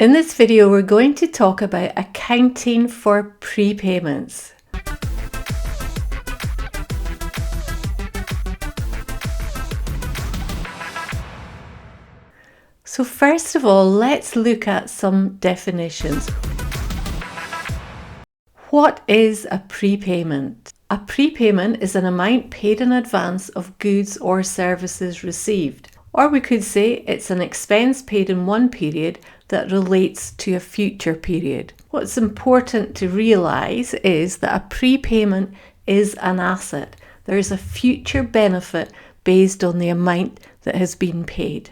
In this video, we're going to talk about accounting for prepayments. So first of all, let's look at some definitions. What is a prepayment? A prepayment is an amount paid in advance of goods or services received. Or we could say it's an expense paid in one period that relates to a future period. What's important to realise is that a prepayment is an asset. There is a future benefit based on the amount that has been paid.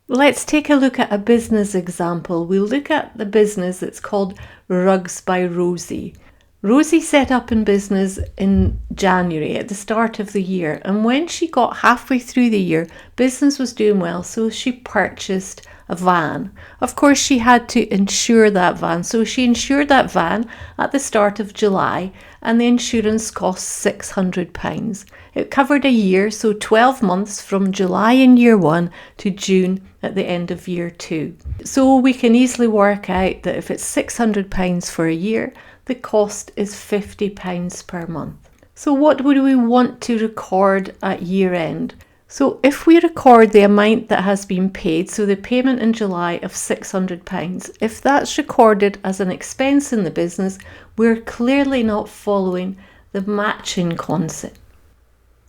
Let's take a look at a business example. We'll look at the business that's called Rugs by Rosie. Rosie set up in business in January at the start of the year, and when she got halfway through the year, business was doing well, so she purchased a van. Of course, she had to insure that van, so she insured that van at the start of July, and the insurance cost £600. It covered a year, so 12 months from July in year 1 to June at the end of year 2. So we can easily work out that if it's £600 for a year, the cost is £50 per month. So what would we want to record at year end? So if we record the amount that has been paid, so the payment in July of £600, if that's recorded as an expense in the business, we're clearly not following the matching concept.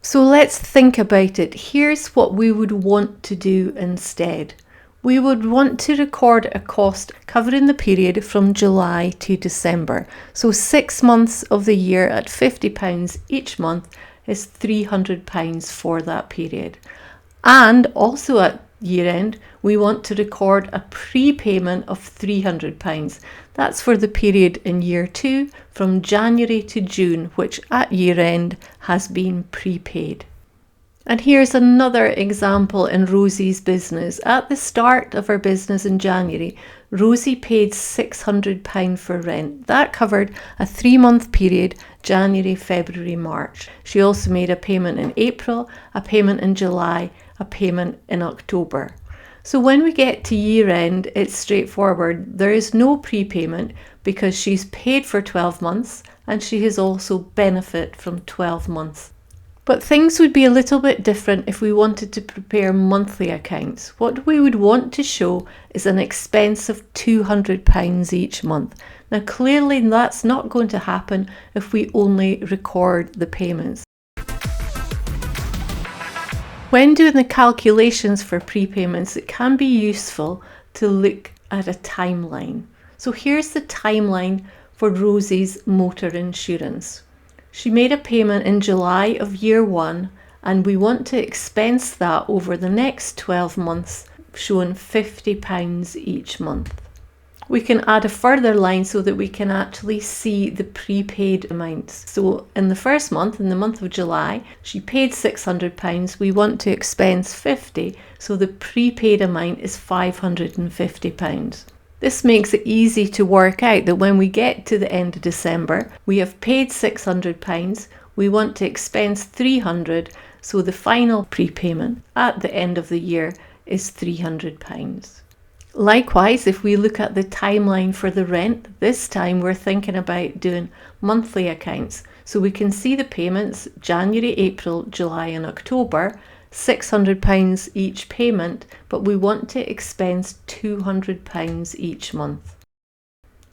So let's think about it. Here's what we would want to do instead. We would want to record a cost covering the period from July to December. So 6 months of the year at £50 each month is £300 for that period. And also at year end, we want to record a prepayment of £300. That's for the period in year 2 from January to June, which at year end has been prepaid. And here's another example in Rosie's business. At the start of her business in January, Rosie paid £600 for rent. That covered a 3-month period, January, February, March. She also made a payment in April, a payment in July, a payment in October. So when we get to year end, it's straightforward. There is no prepayment because she's paid for 12 months and she has also benefited from 12 months. But things would be a little bit different if we wanted to prepare monthly accounts. What we would want to show is an expense of £200 each month. Now clearly that's not going to happen if we only record the payments. When doing the calculations for prepayments, it can be useful to look at a timeline. So here's the timeline for Rosie's motor insurance. She made a payment in July of year 1 and we want to expense that over the next 12 months, showing £50 each month. We can add a further line so that we can actually see the prepaid amounts. So in the first month, in the month of July, she paid £600. We want to expense £50, so the prepaid amount is £550. This makes it easy to work out that when we get to the end of December, we have paid £600, we want to expense £300, so the final prepayment at the end of the year is £300. Likewise, if we look at the timeline for the rent, this time we're thinking about doing monthly accounts. So we can see the payments January, April, July and October, £600 each payment, but we want to expense £200 each month.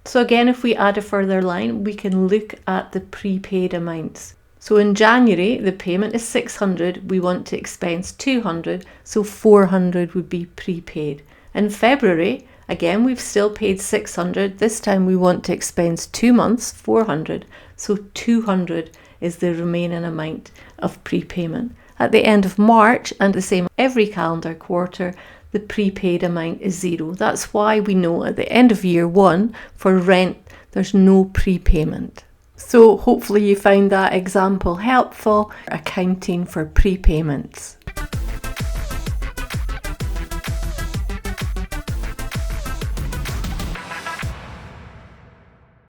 So again, if we add a further line, we can look at the prepaid amounts. So in January, the payment is £600, we want to expense £200, so £400 would be prepaid. In February, again, we've still paid £600, this time we want to expense 2 months, £400, so £200 is the remaining amount of prepayment. At the end of March, and the same every calendar quarter, the prepaid amount is 0. That's why we know at the end of year 1, for rent, there's no prepayment. So hopefully you found that example helpful, accounting for prepayments.